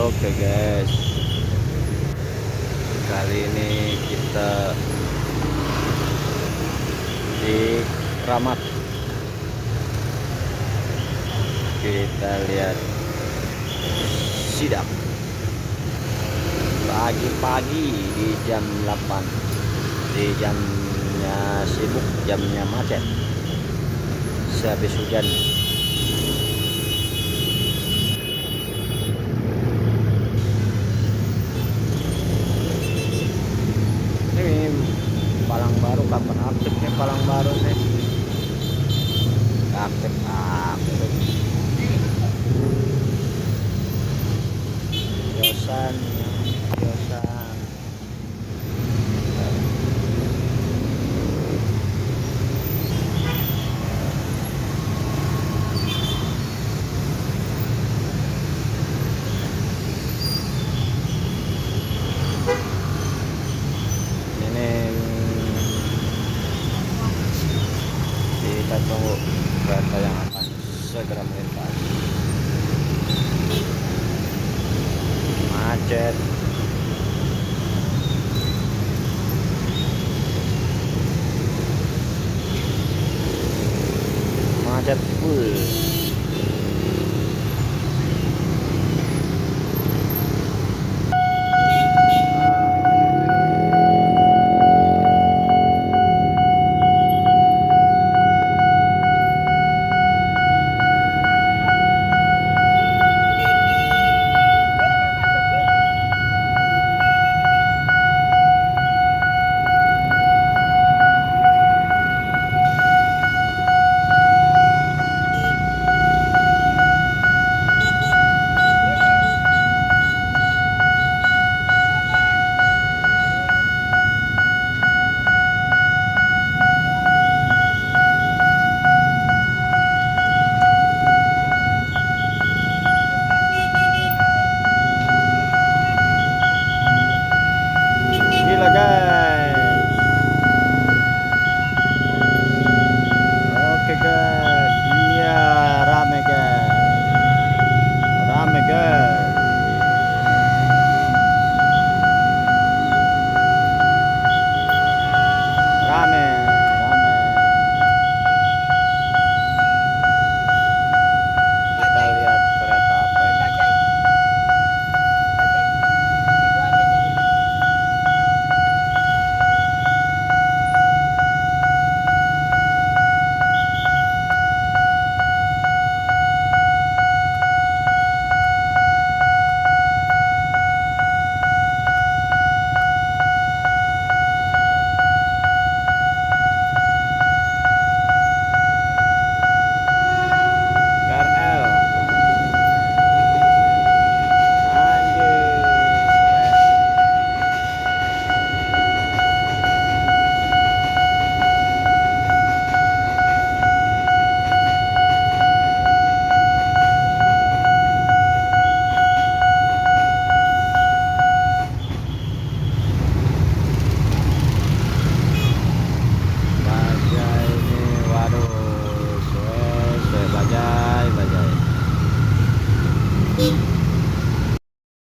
Oke guys, kali ini kita di Kramat. Kita lihat sidak pagi-pagi di jam 8, di jamnya sibuk, jamnya macet sehabis hujan. Ini palang baru, kapan aktifnya palang baru nih? Aktif Yosan, Yosan. Ini kita tunggu kereta yang akan segera melintas. Macet.